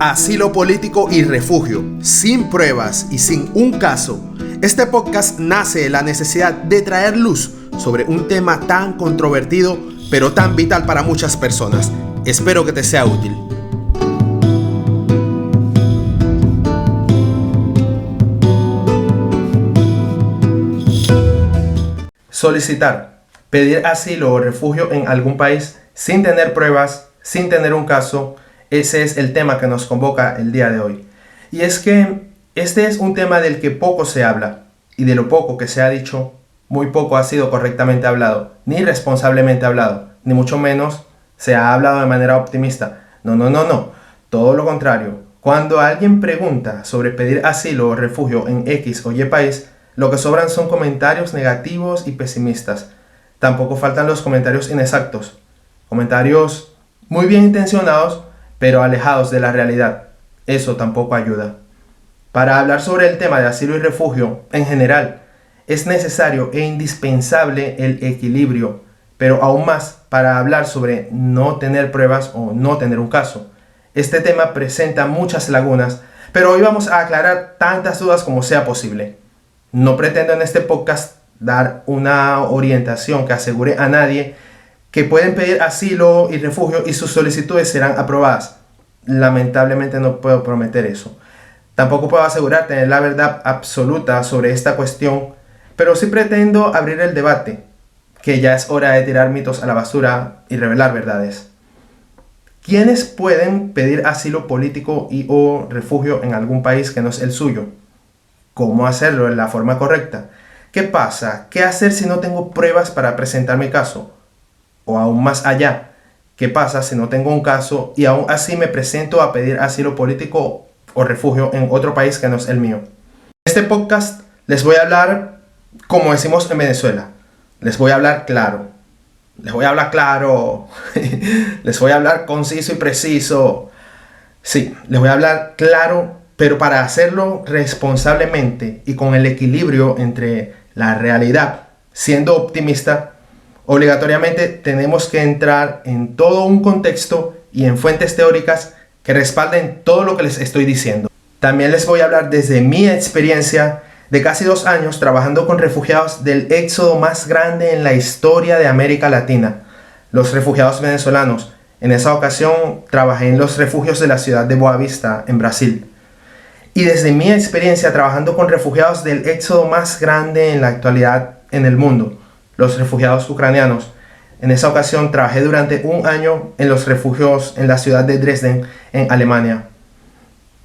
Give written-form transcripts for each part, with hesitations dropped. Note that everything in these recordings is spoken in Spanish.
Asilo político y refugio, sin pruebas y sin un caso. Este podcast nace de la necesidad de traer luz sobre un tema tan controvertido, pero tan vital para muchas personas. Espero que te sea útil. Solicitar, pedir asilo o refugio en algún país sin tener pruebas, sin tener un caso. Ese es el tema que nos convoca el día de hoy. Y es que este es un tema del que poco se habla, y de lo poco que se ha dicho, muy poco ha sido correctamente hablado, ni responsablemente hablado, ni mucho menos se ha hablado de manera optimista. No. Todo lo contrario. Cuando alguien pregunta sobre pedir asilo o refugio en X o Y país, lo que sobran son comentarios negativos y pesimistas. Tampoco faltan los comentarios inexactos, comentarios muy bien intencionados, pero alejados de la realidad. Eso tampoco ayuda. Para hablar sobre el tema de asilo y refugio en general, es necesario e indispensable el equilibrio, pero aún más para hablar sobre no tener pruebas o no tener un caso. Este tema presenta muchas lagunas, pero hoy vamos a aclarar tantas dudas como sea posible. No pretendo en este podcast dar una orientación que asegure a nadie que pueden pedir asilo y refugio y sus solicitudes serán aprobadas. Lamentablemente no puedo prometer eso. Tampoco puedo asegurar tener la verdad absoluta sobre esta cuestión, pero sí pretendo abrir el debate, que ya es hora de tirar mitos a la basura y revelar verdades. ¿Quiénes pueden pedir asilo político y o refugio en algún país que no es el suyo? ¿Cómo hacerlo de la forma correcta? ¿Qué pasa? ¿Qué hacer si no tengo pruebas para presentar mi caso? O aún más allá, ¿qué pasa si no tengo un caso y aún así me presento a pedir asilo político o refugio en otro país que no es el mío? En este podcast les voy a hablar como decimos en Venezuela. Les voy a hablar claro. Les voy a hablar conciso y preciso. Sí, les voy a hablar claro, pero para hacerlo responsablemente y con el equilibrio entre la realidad, siendo optimista, obligatoriamente tenemos que entrar en todo un contexto y en fuentes teóricas que respalden todo lo que les estoy diciendo. También les voy a hablar desde mi experiencia de casi 2 años trabajando con refugiados del éxodo más grande en la historia de América Latina, los refugiados venezolanos. En esa ocasión trabajé en los refugios de la ciudad de Boa Vista, en Brasil. Y desde mi experiencia trabajando con refugiados del éxodo más grande en la actualidad en el mundo, los refugiados ucranianos. En esa ocasión trabajé durante 1 año en los refugios en la ciudad de Dresden, en Alemania.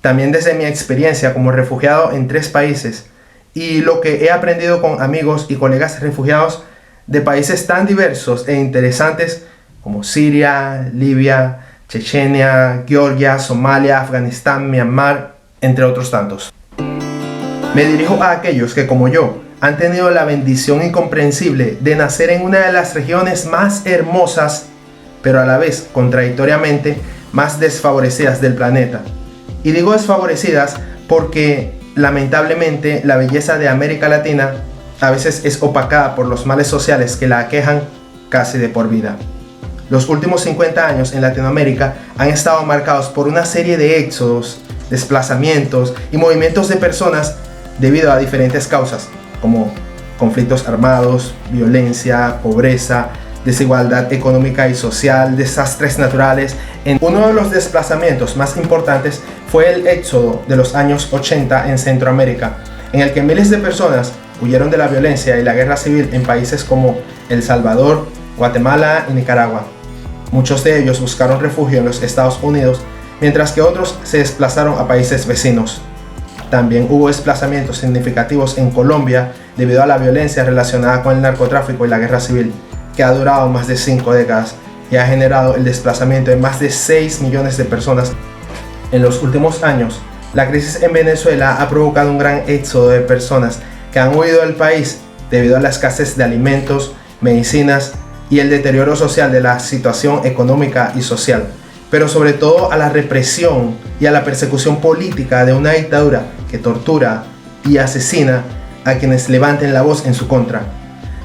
También desde mi experiencia como refugiado en 3 países y lo que he aprendido con amigos y colegas refugiados de países tan diversos e interesantes como Siria, Libia, Chechenia, Georgia, Somalia, Afganistán, Myanmar, entre otros tantos. Me dirijo a aquellos que, como yo, han tenido la bendición incomprensible de nacer en una de las regiones más hermosas, pero a la vez, contradictoriamente, más desfavorecidas del planeta. Y digo desfavorecidas porque, lamentablemente, la belleza de América Latina a veces es opacada por los males sociales que la aquejan casi de por vida. Los últimos 50 años en Latinoamérica han estado marcados por una serie de éxodos, desplazamientos y movimientos de personas debido a diferentes causas, como conflictos armados, violencia, pobreza, desigualdad económica y social, desastres naturales. Uno de los desplazamientos más importantes fue el éxodo de los años 80 en Centroamérica, en el que miles de personas huyeron de la violencia y la guerra civil en países como El Salvador, Guatemala y Nicaragua. Muchos de ellos buscaron refugio en los Estados Unidos, mientras que otros se desplazaron a países vecinos. También hubo desplazamientos significativos en Colombia debido a la violencia relacionada con el narcotráfico y la guerra civil, que ha durado más de 5 décadas y ha generado el desplazamiento de más de 6 millones de personas. En los últimos años, la crisis en Venezuela ha provocado un gran éxodo de personas que han huido del país debido a la escasez de alimentos, medicinas y el deterioro social de la situación económica y social, pero sobre todo a la represión y a la persecución política de una dictadura que tortura y asesina a quienes levanten la voz en su contra.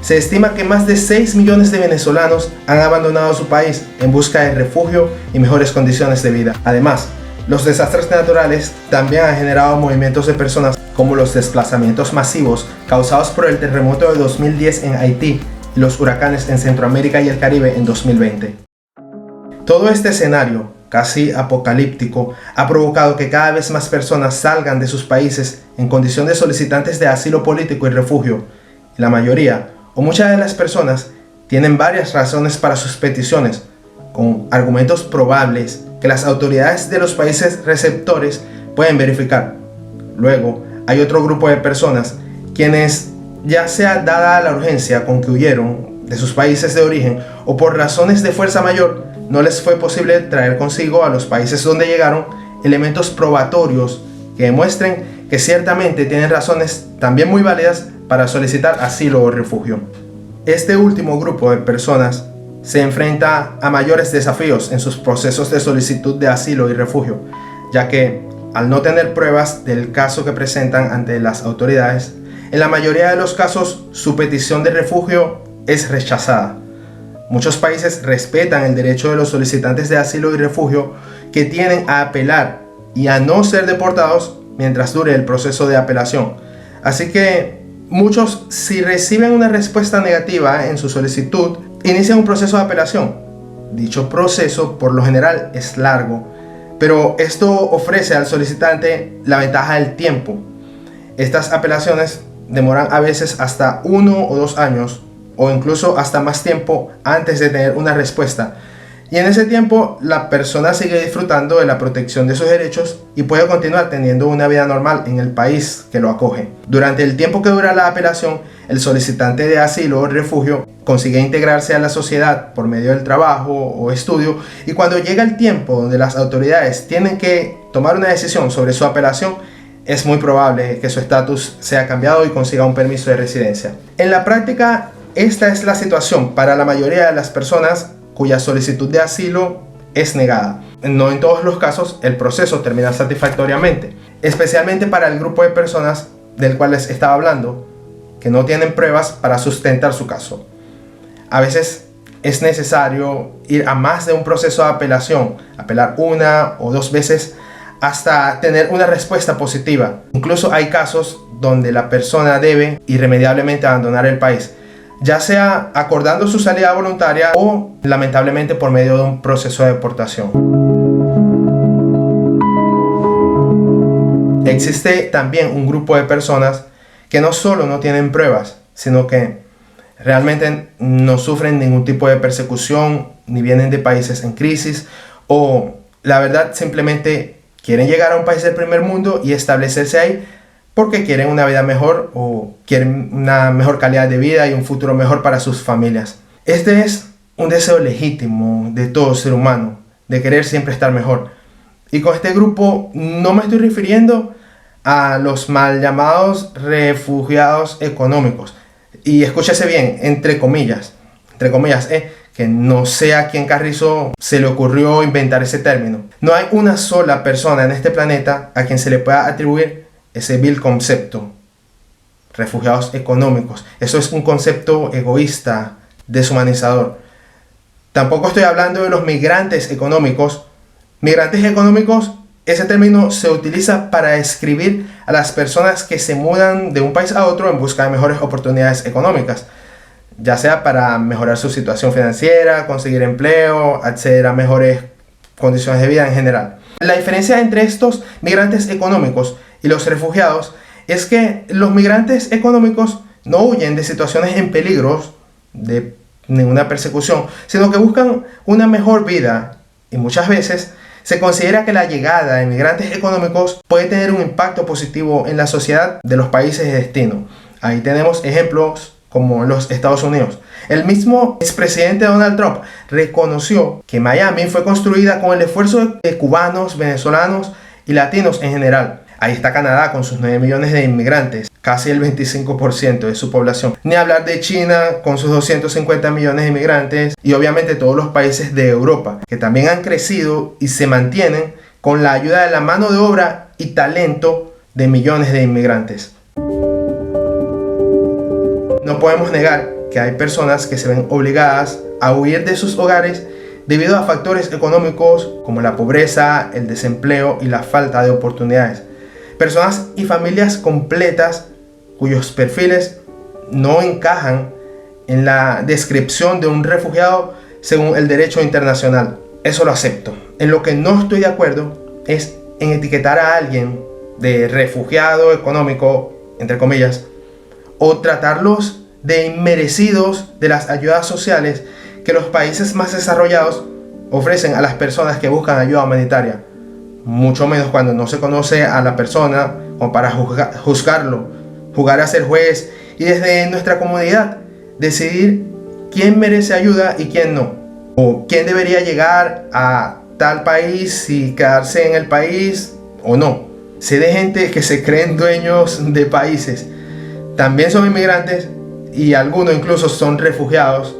Se estima que más de 6 millones de venezolanos han abandonado su país en busca de refugio y mejores condiciones de vida. Además, Los desastres naturales también han generado movimientos de personas, como los desplazamientos masivos causados por el terremoto de 2010 en Haití y los huracanes en Centroamérica y el Caribe en 2020. Todo este escenario, casi apocalíptico, ha provocado que cada vez más personas salgan de sus países en condición de solicitantes de asilo político y refugio. Y la mayoría, o muchas de las personas, tienen varias razones para sus peticiones, con argumentos probables que las autoridades de los países receptores pueden verificar. Luego, hay otro grupo de personas quienes, ya sea dada la urgencia con que huyeron de sus países de origen o por razones de fuerza mayor, no les fue posible traer consigo a los países donde llegaron elementos probatorios que demuestren que ciertamente tienen razones también muy válidas para solicitar asilo o refugio. Este último grupo de personas se enfrenta a mayores desafíos en sus procesos de solicitud de asilo y refugio, ya que al no tener pruebas del caso que presentan ante las autoridades, en la mayoría de los casos su petición de refugio es rechazada. Muchos países respetan el derecho de los solicitantes de asilo y refugio que tienen a apelar y a no ser deportados mientras dure el proceso de apelación. Así que muchos, si reciben una respuesta negativa en su solicitud, inician un proceso de apelación. Dicho proceso por lo general es largo, pero esto ofrece al solicitante la ventaja del tiempo. Estas apelaciones demoran a veces hasta 1 o 2 años, o incluso hasta más tiempo antes de tener una respuesta. Y en ese tiempo la persona sigue disfrutando de la protección de sus derechos y puede continuar teniendo una vida normal en el país que lo acoge. Durante el tiempo que dura la apelación, el solicitante de asilo o refugio consigue integrarse a la sociedad por medio del trabajo o estudio, y cuando llega el tiempo donde las autoridades tienen que tomar una decisión sobre su apelación, es muy probable que su estatus sea cambiado y consiga un permiso de residencia. En la práctica, esta es la situación para la mayoría de las personas cuya solicitud de asilo es negada. No en todos los casos el proceso termina satisfactoriamente, especialmente para el grupo de personas del cual les estaba hablando, que no tienen pruebas para sustentar su caso. A veces es necesario ir a más de un proceso de apelación, apelar 1 o 2 veces hasta tener una respuesta positiva. Incluso hay casos donde la persona debe irremediablemente abandonar el país, ya sea acordando su salida voluntaria o lamentablemente por medio de un proceso de deportación. Existe también un grupo de personas que no solo no tienen pruebas, sino que realmente no sufren ningún tipo de persecución, ni vienen de países en crisis, o la verdad simplemente quieren llegar a un país del primer mundo y establecerse ahí porque quieren una vida mejor o quieren una mejor calidad de vida y un futuro mejor para sus familias. Este es un deseo legítimo de todo ser humano, de querer siempre estar mejor. Y con este grupo no me estoy refiriendo a los mal llamados refugiados económicos. Y escúchese bien, entre comillas, que no sé a quién carrizo se le ocurrió inventar ese término. No hay una sola persona en este planeta a quien se le pueda atribuir ese vil concepto. Refugiados económicos. Eso es un concepto egoísta, deshumanizador. Tampoco estoy hablando de los migrantes económicos. Migrantes económicos, ese término se utiliza para describir a las personas que se mudan de un país a otro en busca de mejores oportunidades económicas, ya sea para mejorar su situación financiera, conseguir empleo, acceder a mejores condiciones de vida en general. La diferencia entre estos migrantes económicos y los refugiados es que los migrantes económicos no huyen de situaciones en peligro, de ninguna persecución, sino que buscan una mejor vida, y muchas veces se considera que la llegada de migrantes económicos puede tener un impacto positivo en la sociedad de los países de destino. Ahí tenemos ejemplos como los Estados Unidos. El mismo expresidente Donald Trump reconoció que Miami fue construida con el esfuerzo de cubanos, venezolanos y latinos en general. Ahí está Canadá con sus 9 millones de inmigrantes, casi el 25% de su población. Ni hablar de China con sus 250 millones de inmigrantes, y obviamente todos los países de Europa, que también han crecido y se mantienen con la ayuda de la mano de obra y talento de millones de inmigrantes. No podemos negar que hay personas que se ven obligadas a huir de sus hogares debido a factores económicos como la pobreza, el desempleo y la falta de oportunidades. Personas y familias completas cuyos perfiles no encajan en la descripción de un refugiado según el derecho internacional. Eso lo acepto. En lo que no estoy de acuerdo es en etiquetar a alguien de refugiado económico, entre comillas, o tratarlos de inmerecidos de las ayudas sociales que los países más desarrollados ofrecen a las personas que buscan ayuda humanitaria. Mucho menos cuando no se conoce a la persona como para juzgarlo, jugar a ser juez y desde nuestra comunidad decidir quién merece ayuda y quién no, o quién debería llegar a tal país y quedarse en el país o no. Sé de gente que se creen dueños de países, también son inmigrantes y algunos incluso son refugiados,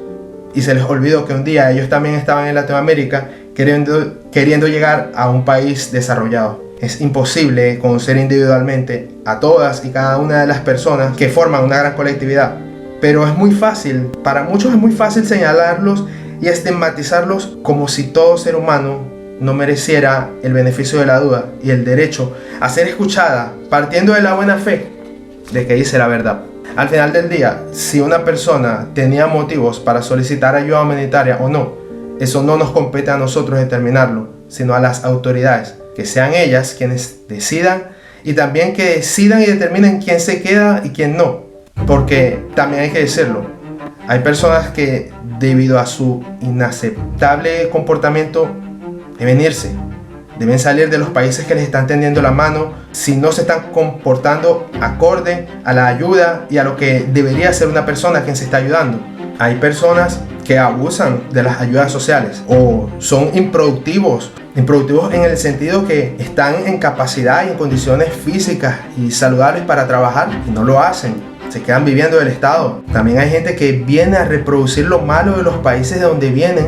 y se les olvidó que un día ellos también estaban en Latinoamérica queriendo llegar a un país desarrollado. Es imposible conocer individualmente a todas y cada una de las personas que forman una gran colectividad, pero es muy fácil, para muchos es muy fácil señalarlos y estigmatizarlos como si todo ser humano no mereciera el beneficio de la duda y el derecho a ser escuchada, partiendo de la buena fe de que dice la verdad. Al final del día, si una persona tenía motivos para solicitar ayuda humanitaria o no, eso no nos compete a nosotros determinarlo, sino a las autoridades, que sean ellas quienes decidan y también que decidan y determinen quién se queda y quién no. Porque también hay que decirlo, hay personas que debido a su inaceptable comportamiento deben irse, deben salir de los países que les están tendiendo la mano si no se están comportando acorde a la ayuda y a lo que debería ser una persona a quien se está ayudando. Hay personas que abusan de las ayudas sociales o son improductivos en el sentido que están en capacidad y en condiciones físicas y saludables para trabajar y no lo hacen, se quedan viviendo del Estado. También hay gente que viene a reproducir lo malo de los países de donde vienen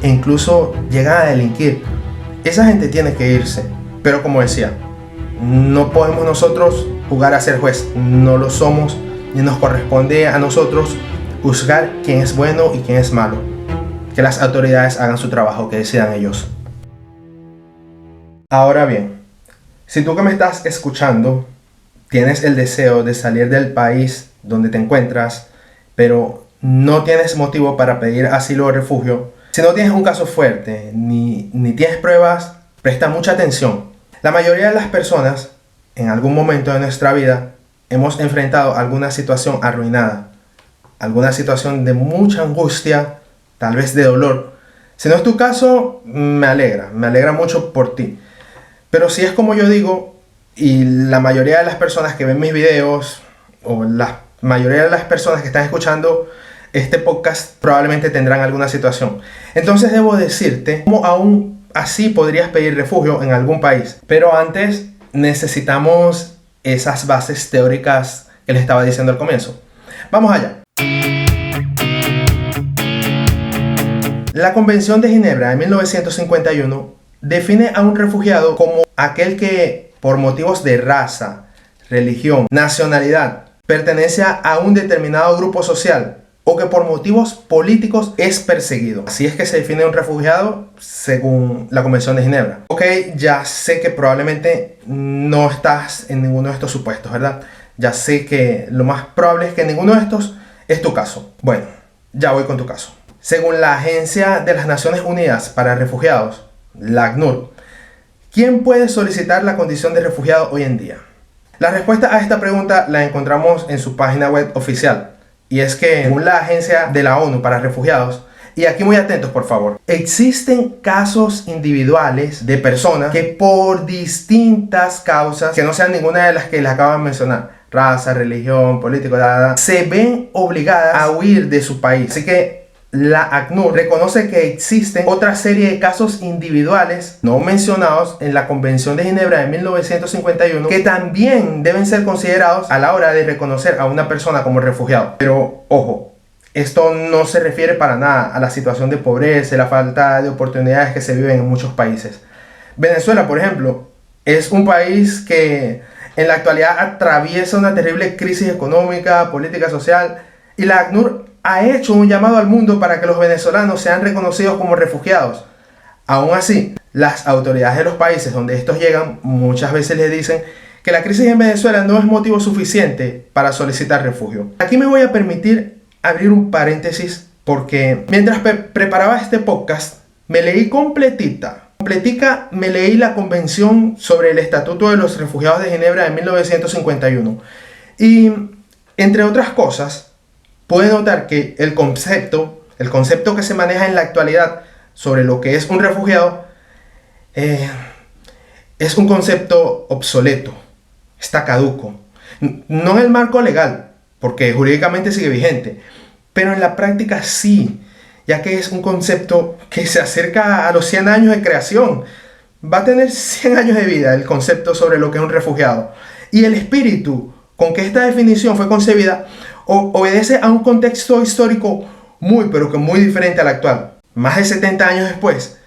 e incluso llegan a delinquir. Esa gente tiene que irse, pero como decía, no podemos nosotros jugar a ser juez, no lo somos, ni nos corresponde a nosotros juzgar quién es bueno y quién es malo. Que las autoridades hagan su trabajo, que decidan ellos. Ahora bien, si tú que me estás escuchando tienes el deseo de salir del país donde te encuentras, pero no tienes motivo para pedir asilo o refugio, si no tienes un caso fuerte ni tienes pruebas, presta mucha atención. La mayoría de las personas, en algún momento de nuestra vida, hemos enfrentado alguna situación arruinada, alguna situación de mucha angustia, tal vez de dolor. Si no es tu caso, me alegra mucho por ti. Pero si es como yo digo, y la mayoría de las personas que ven mis videos, o la mayoría de las personas que están escuchando este podcast probablemente tendrán alguna situación. Entonces debo decirte cómo aún así podrías pedir refugio en algún país. Pero antes necesitamos esas bases teóricas que les estaba diciendo al comienzo. Vamos allá. La Convención de Ginebra de 1951 define a un refugiado como aquel que por motivos de raza, religión, nacionalidad, pertenece a un determinado grupo social o que por motivos políticos es perseguido. Así es que se define un refugiado según la Convención de Ginebra. Ok, ya sé que probablemente no estás en ninguno de estos supuestos, ¿verdad? Ya sé que lo más probable es que ninguno de estos es tu caso. Bueno, ya voy con tu caso. Según la Agencia de las Naciones Unidas para Refugiados, la ACNUR, ¿quién puede solicitar la condición de refugiado hoy en día? La respuesta a esta pregunta la encontramos en su página web oficial. Y es que, según la Agencia de la ONU para Refugiados, y aquí muy atentos por favor, existen casos individuales de personas que por distintas causas, que no sean ninguna de las que les acabo de mencionar, raza, religión, político, se ven obligadas a huir de su país. Así que la ACNUR reconoce que existen otra serie de casos individuales no mencionados en la Convención de Ginebra de 1951 que también deben ser considerados a la hora de reconocer a una persona como refugiado. Pero ojo, esto no se refiere para nada a la situación de pobreza y la falta de oportunidades que se viven en muchos países. Venezuela, por ejemplo, es un país que en la actualidad atraviesa una terrible crisis económica, política, social, y la ACNUR ha hecho un llamado al mundo para que los venezolanos sean reconocidos como refugiados. Aún así, las autoridades de los países donde estos llegan muchas veces les dicen que la crisis en Venezuela no es motivo suficiente para solicitar refugio. Aquí me voy a permitir abrir un paréntesis porque mientras preparaba este podcast me leí completica, me leí la Convención sobre el Estatuto de los Refugiados de Ginebra de 1951 y entre otras cosas pude notar que el concepto que se maneja en la actualidad sobre lo que es un refugiado es un concepto obsoleto, está caduco, no en el marco legal porque jurídicamente sigue vigente, pero en la práctica sí, ya que es un concepto que se acerca a los 100 años de creación. Va a tener 100 años de vida el concepto sobre lo que es un refugiado. Y el espíritu con que esta definición fue concebida obedece a un contexto histórico pero que muy diferente al actual. Más de 70 años después,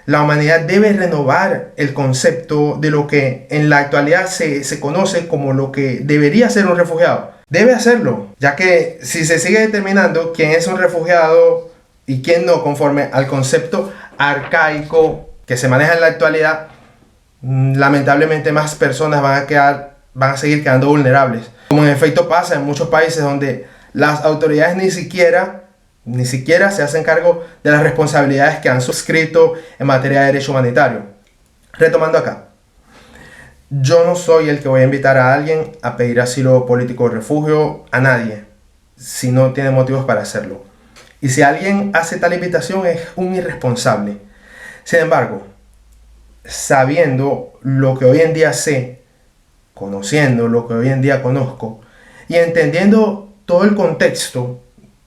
la humanidad debe renovar el concepto de lo que en la actualidad se conoce como lo que debería ser un refugiado. Debe hacerlo, ya que si se sigue determinando quién es un refugiado y quién no conforme al concepto arcaico que se maneja en la actualidad, lamentablemente más personas van a seguir quedando vulnerables. Como en efecto pasa en muchos países donde las autoridades ni siquiera se hacen cargo de las responsabilidades que han suscrito en materia de derecho humanitario. Retomando acá. Yo no soy el que voy a invitar a alguien a pedir asilo político o refugio, a nadie, si no tiene motivos para hacerlo. Y si alguien hace tal invitación es un irresponsable. Sin embargo, sabiendo lo que hoy en día sé, conociendo lo que hoy en día conozco y entendiendo todo el contexto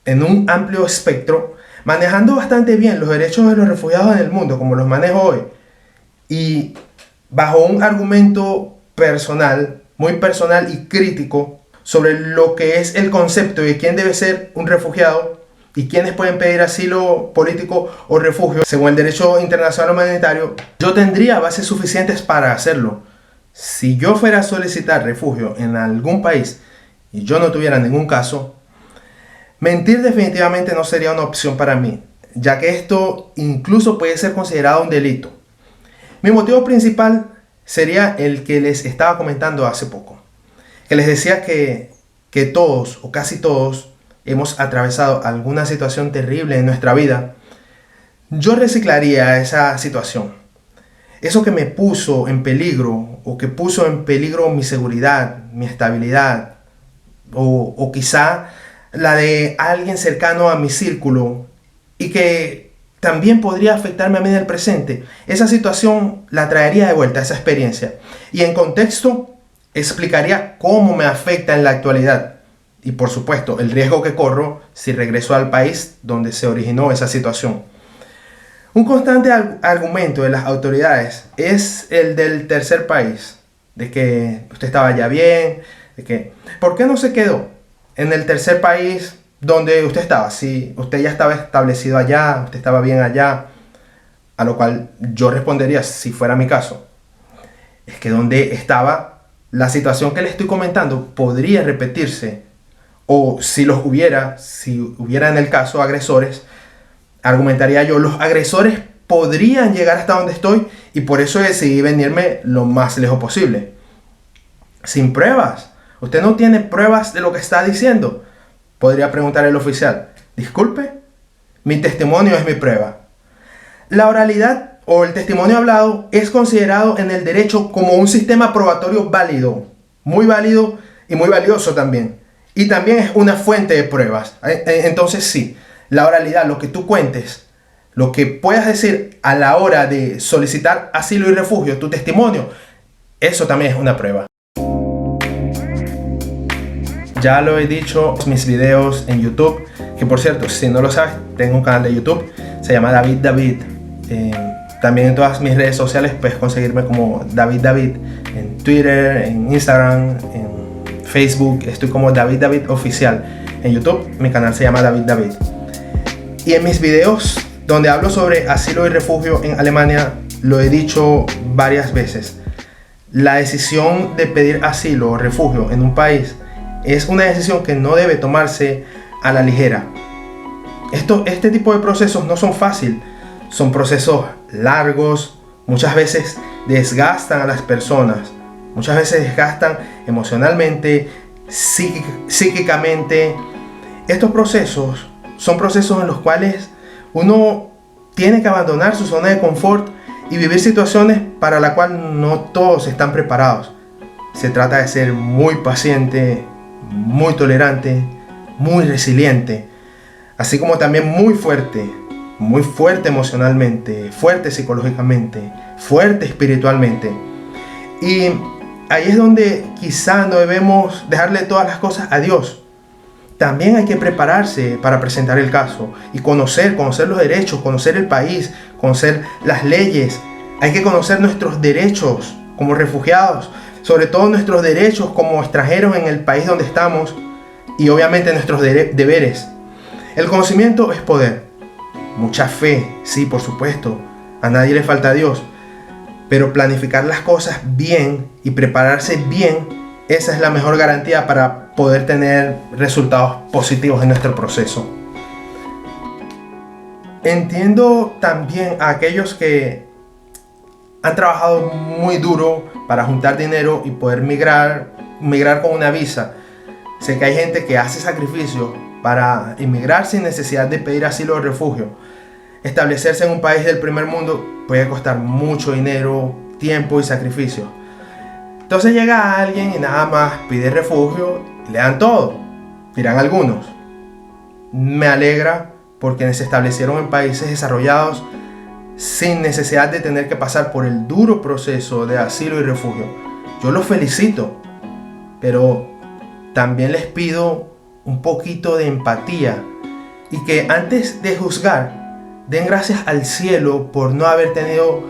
en un amplio espectro, manejando bastante bien los derechos de los refugiados en el mundo como los manejo hoy y bajo un argumento personal, muy personal y crítico sobre lo que es el concepto de quién debe ser un refugiado y quiénes pueden pedir asilo político o refugio según el derecho internacional humanitario, yo tendría bases suficientes para hacerlo. Si yo fuera a solicitar refugio en algún país y yo no tuviera ningún caso, mentir definitivamente no sería una opción para mí, ya que esto incluso puede ser considerado un delito. Mi motivo principal sería el que les estaba comentando hace poco, que les decía que todos o casi todos hemos atravesado alguna situación terrible en nuestra vida. Yo reciclaría esa situación, eso que me puso en peligro o que puso en peligro mi seguridad, mi estabilidad o quizá la de alguien cercano a mi círculo y que también podría afectarme a mí en el presente. Esa situación la traería de vuelta, esa experiencia. Y en contexto, explicaría cómo me afecta en la actualidad. Y por supuesto, el riesgo que corro si regreso al país donde se originó esa situación. Un constante argumento de las autoridades es el del tercer país. De que usted estaba ya bien, de que ¿por qué no se quedó en el tercer país donde usted estaba? Si usted ya estaba establecido allá, usted estaba bien allá, a lo cual yo respondería, si fuera mi caso, es que donde estaba, la situación que le estoy comentando podría repetirse, o si hubiera en el caso agresores, argumentaría yo, los agresores podrían llegar hasta donde estoy y por eso decidí venirme lo más lejos posible. Sin pruebas. Usted no tiene pruebas de lo que está diciendo. Podría preguntar el oficial, disculpe, mi testimonio es mi prueba. La oralidad o el testimonio hablado es considerado en el derecho como un sistema probatorio válido, muy válido y muy valioso también. Y también es una fuente de pruebas. Entonces sí, la oralidad, lo que tú cuentes, lo que puedas decir a la hora de solicitar asilo y refugio, tu testimonio, eso también es una prueba. Ya lo he dicho en mis videos en YouTube, que por cierto, si no lo sabes, tengo un canal de YouTube, se llama David David. También en todas mis redes sociales puedes conseguirme como David David, en Twitter, en Instagram, en Facebook, estoy como David David Oficial. En YouTube, mi canal se llama David David. Y en mis videos donde hablo sobre asilo y refugio en Alemania, lo he dicho varias veces. La decisión de pedir asilo o refugio en un país es una decisión que no debe tomarse a la ligera. Este tipo de procesos no son fáciles, son procesos largos, muchas veces desgastan a las personas, muchas veces desgastan emocionalmente, psíquicamente. Estos procesos son procesos en los cuales uno tiene que abandonar su zona de confort y vivir situaciones para las cuales no todos están preparados. Se trata de ser muy paciente, muy tolerante, muy resiliente, así como también muy fuerte emocionalmente, fuerte psicológicamente, fuerte espiritualmente. Y ahí es donde quizá no debemos dejarle todas las cosas a Dios. También hay que prepararse para presentar el caso y conocer los derechos, conocer el país, conocer las leyes. Hay que conocer nuestros derechos como refugiados, sobre todo nuestros derechos como extranjeros en el país donde estamos y obviamente nuestros deberes. El conocimiento es poder. Mucha fe, sí, por supuesto. A nadie le falta Dios. Pero planificar las cosas bien y prepararse bien, esa es la mejor garantía para poder tener resultados positivos en nuestro proceso. Entiendo también a aquellos que han trabajado muy duro para juntar dinero y poder migrar con una visa. Sé que hay gente que hace sacrificios para inmigrar sin necesidad de pedir asilo o refugio. Establecerse en un país del primer mundo puede costar mucho dinero, tiempo y sacrificio. Entonces llega alguien y nada más pide refugio y le dan todo, dirán algunos. Me alegra porque se establecieron en países desarrollados sin necesidad de tener que pasar por el duro proceso de asilo y refugio. Yo los felicito, pero también les pido un poquito de empatía y que antes de juzgar den gracias al cielo por no haber tenido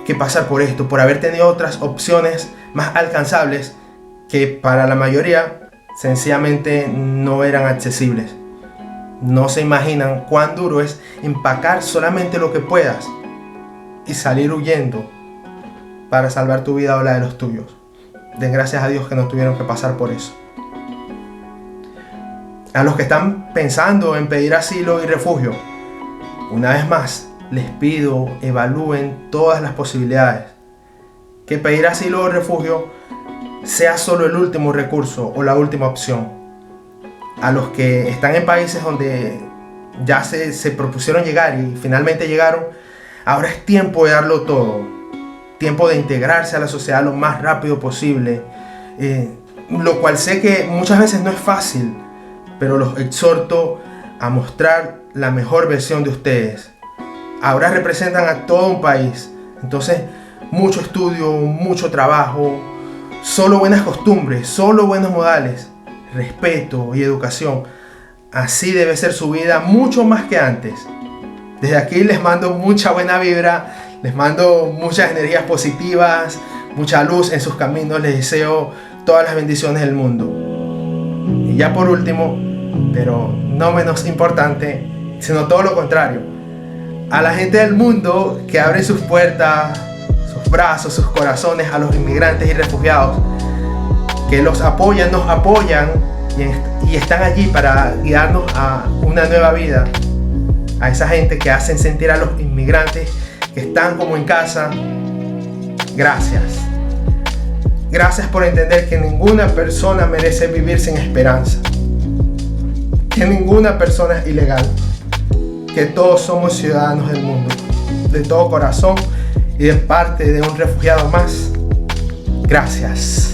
que pasar por esto, por haber tenido otras opciones más alcanzables que para la mayoría sencillamente no eran accesibles. No se imaginan cuán duro es empacar solamente lo que puedas y salir huyendo para salvar tu vida o la de los tuyos. Den gracias a Dios que no tuvieron que pasar por eso. A los que están pensando en pedir asilo y refugio, una vez más, les pido evalúen todas las posibilidades. Que pedir asilo o refugio sea solo el último recurso o la última opción. A los que están en países donde ya se propusieron llegar y finalmente llegaron, ahora es tiempo de darlo todo. Tiempo de integrarse a la sociedad lo más rápido posible. Lo cual sé que muchas veces no es fácil, pero los exhorto a mostrar la mejor versión de ustedes. Ahora representan a todo un país, entonces mucho estudio, mucho trabajo, solo buenas costumbres, solo buenos modales, respeto y educación. Así debe ser su vida mucho más que antes. Desde aquí les mando mucha buena vibra, les mando muchas energías positivas, mucha luz en sus caminos, les deseo todas las bendiciones del mundo. Y ya por último, pero no menos importante, sino todo lo contrario, a la gente del mundo que abre sus puertas, sus brazos, sus corazones a los inmigrantes y refugiados, que los apoyan, nos apoyan y están allí para guiarnos a una nueva vida. A esa gente que hacen sentir a los inmigrantes que están como en casa, gracias. Gracias por entender que ninguna persona merece vivir sin esperanza, que ninguna persona es ilegal, que todos somos ciudadanos del mundo, de todo corazón y de parte de un refugiado más. Gracias.